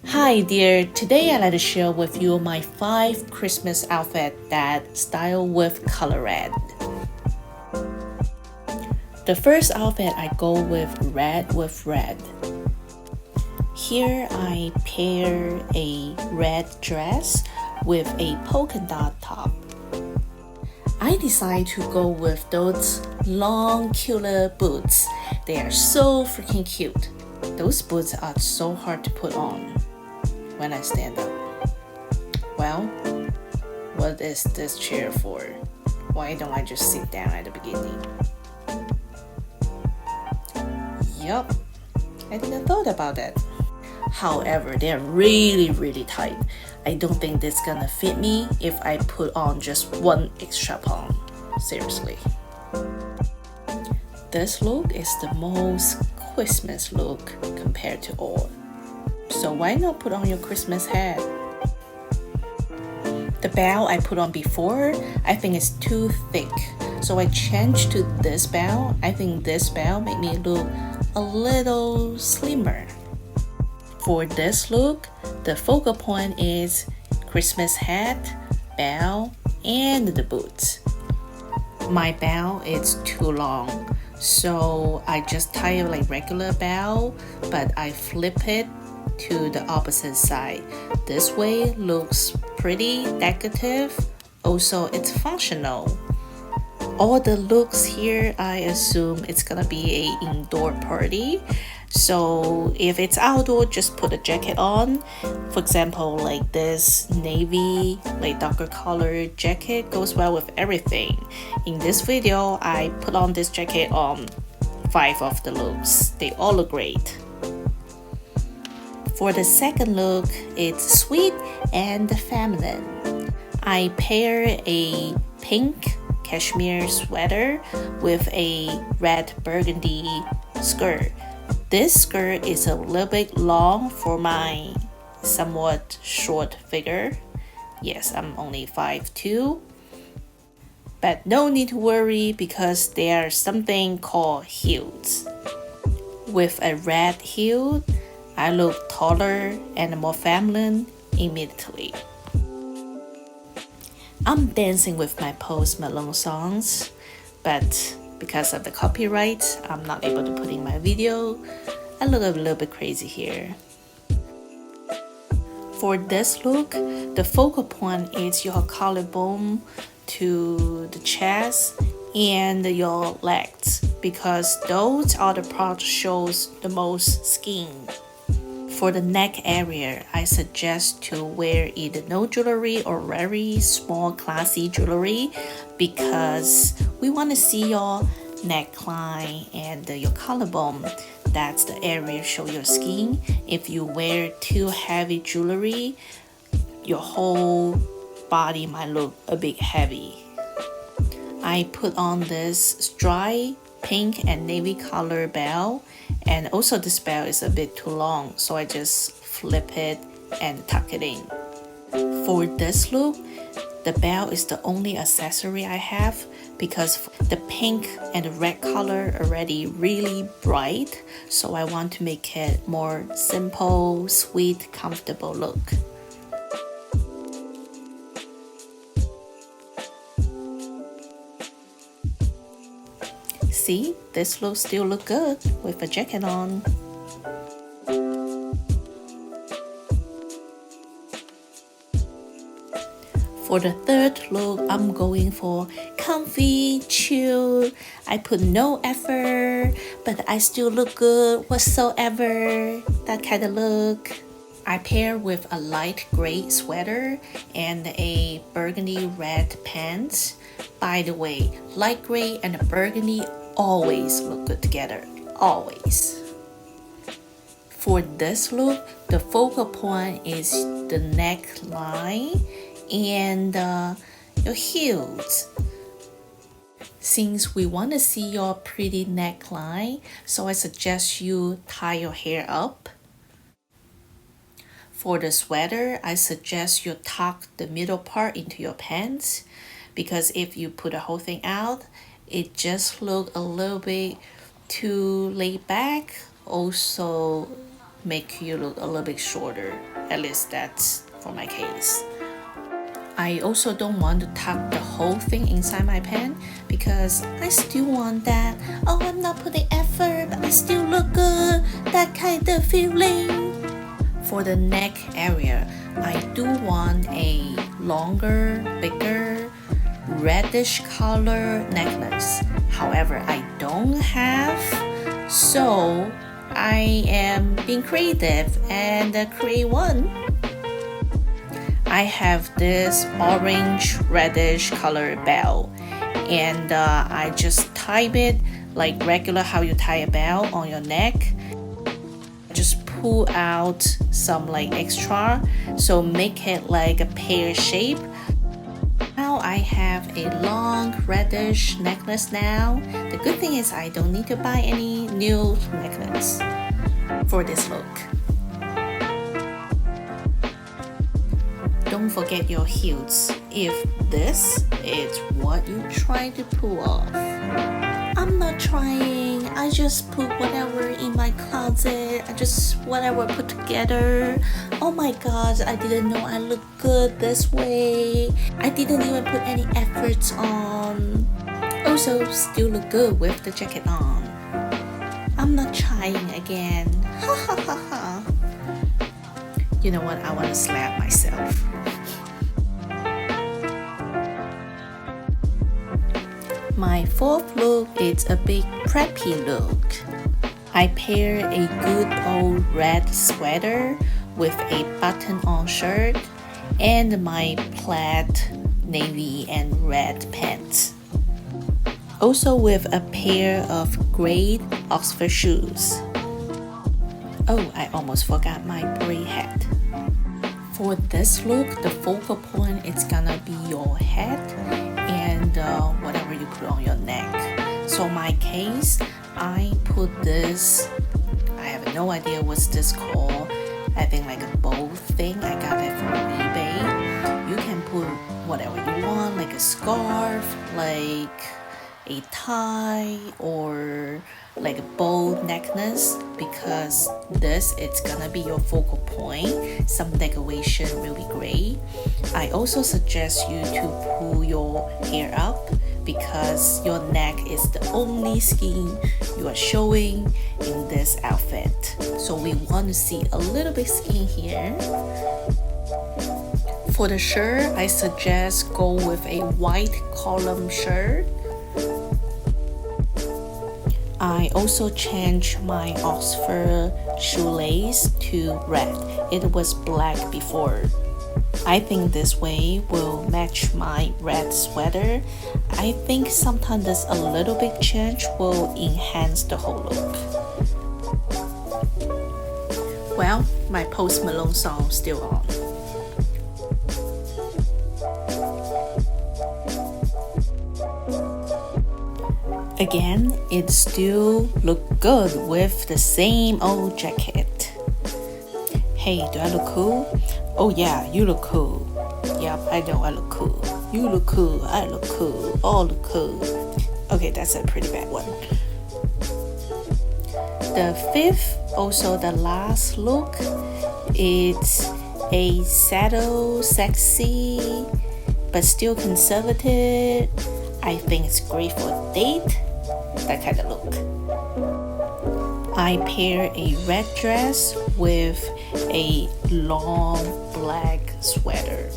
Hi dear, today I'd like to share with you my 5 Christmas outfits that style with color red. The first outfit I go with red. Here I pair a red dress with a polka dot top. I decide to go with those long killer boots. They are so freaking cute. Those boots are so hard to put on when I stand up. Well, what is this chair for? Why don't I just sit down at the beginning? Yup, I didn't thought about that. However, they're really tight. I don't think this gonna fit me if I put on just one extra palm. Seriously. This look is the most Christmas look compared to all. So why not put on your Christmas hat? The bow I put on before, I think it's too thick. So I changed to this bow. I think this bow made me look a little slimmer. For this look, the focal point is Christmas hat, bow, and the boots. My bow is too long, so I just tie it like regular bow, but I flip it to the opposite side. This way looks pretty decorative. Also, it's functional. All the looks here, I assume it's gonna be a indoor party. So if it's outdoor, just put a jacket on. For example, like this navy, like darker color jacket goes well with everything. In this video, I put on this jacket on 5 of the looks. They all look great. For the second look, it's sweet and feminine. I pair a pink cashmere sweater with a red burgundy skirt. This skirt is a little bit long for my somewhat short figure. Yes, I'm only 5'2". But no need to worry because there's something called heels. With a red heel, I look taller and more feminine immediately. I'm dancing with my Post Malone songs, but because of the copyright, I'm not able to put in my video. I look a little bit crazy here. For this look, the focal point is your collarbone to the chest and your legs because those are the parts shows the most skin. For the neck area, I suggest to wear either no jewelry or very small classy jewelry because we want to see your neckline and your collarbone. That's the area show your skin. If you wear too heavy jewelry, your whole body might look a bit heavy. I put on this stripe pink and navy color bell, and also this bell is a bit too long, so I just flip it and tuck it in. For this look, the bell is the only accessory I have because the pink and the red color already really bright, so I want to make it more simple, sweet, comfortable look. See, this look still look good with a jacket on. For the third look, I'm going for comfy, chill. I put no effort, but I still look good whatsoever. That kind of look. I pair with a light gray sweater and a burgundy red pants. By the way, light gray and burgundy always look good together, always. For this look, the focal point is the neckline and your heels. Since we want to see your pretty neckline, so I suggest you tie your hair up. For the sweater, I suggest you tuck the middle part into your pants because if you put the whole thing out, it just look a little bit too laid back. Also, make you look a little bit shorter. At least that's for my case. I also don't want to tuck the whole thing inside my pen because I still want that, oh, I'm not putting effort, but I still look good, that kind of feeling. For the neck area, I do want a longer, bigger, reddish color necklace. However, I don't have, so I am being creative and create one. I have this orange reddish color bell, and I just tie it like regular how you tie a bell on your neck. Just pull out some like extra, so make it like a pear shape. Now I have a long reddish necklace now. The good thing is I don't need to buy any new necklace for this look. Don't forget your heels if this is what you try to pull off. I'm not trying, I just put whatever in my closet, I just whatever put together. Oh my god, I didn't know I look good this way. I didn't even put any efforts on. Also, still look good with the jacket on. I'm not trying again. Ha ha ha ha. You know what, I want to slap myself. My fourth look is a big preppy look. I pair a good old red sweater with a button-on shirt and my plaid navy and red pants. Also with a pair of gray Oxford shoes. Oh, I almost forgot my braid hat. For this look, the focal point is gonna be your head and whatever you put on your neck. So my case, I put this, I have no idea what's this called. I think like a bow thing. I got it from eBay. You can put whatever you want, like a scarf, like a tie, or like a bow necklace, because this it's gonna be your focal point. Some decoration will be great. I also suggest you to pull your hair up because your neck is the only skin you are showing in this outfit. So we want to see a little bit skin here. For the shirt, I suggest go with a white column shirt. I also changed my Oxford shoelace to red. It was black before. I think this way will match my red sweater. I think sometimes this a little bit change will enhance the whole look. Well, my Post Malone song still on. Again, it still look good with the same old jacket. Hey, do I look cool? Oh yeah, you look cool. Yep, I know I look cool. You look cool, I look cool, all look cool. Okay, that's a pretty bad one. The fifth, also the last look, it's a saddle, sexy, but still conservative. I think it's great for a date, that kind of look. I pair a red dress with a long black sweater.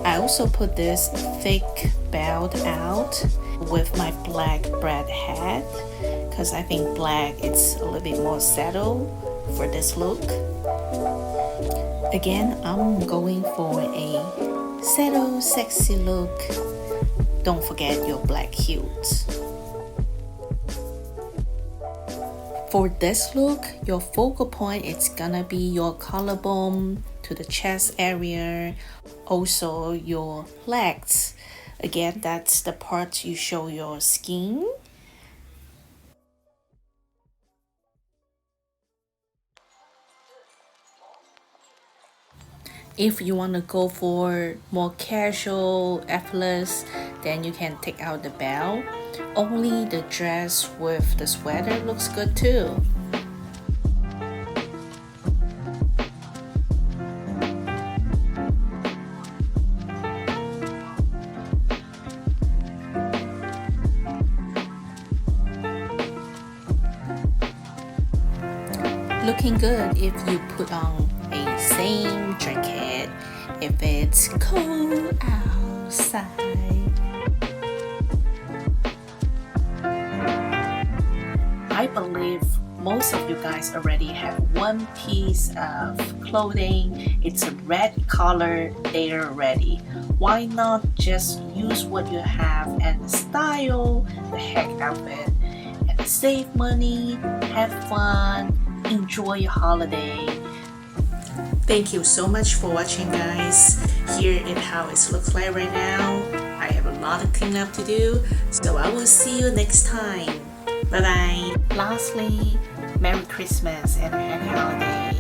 I also put this thick belt out with my black braid hat because I think black is a little bit more settled for this look. Again, I'm going for a settled, sexy look. Don't forget your black heels. For this look, your focal point is gonna be your collarbone to the chest area, also your legs. Again, that's the part you show your skin. If you want to go for more casual, effortless, then you can take out the belt. Only the dress with the sweater looks good too. looking good if you put on a same jacket if it's cold outside. I believe most of you guys already have one piece of clothing. It's a red color there already. Why not just use what you have and style the heck out of it and save money, have fun, enjoy your holiday. Thank you so much for watching, guys. Here is how it looks like right now. I have a lot of cleanup to do, so I will see you next time. Bye bye. Lastly, Merry Christmas and Happy Holiday.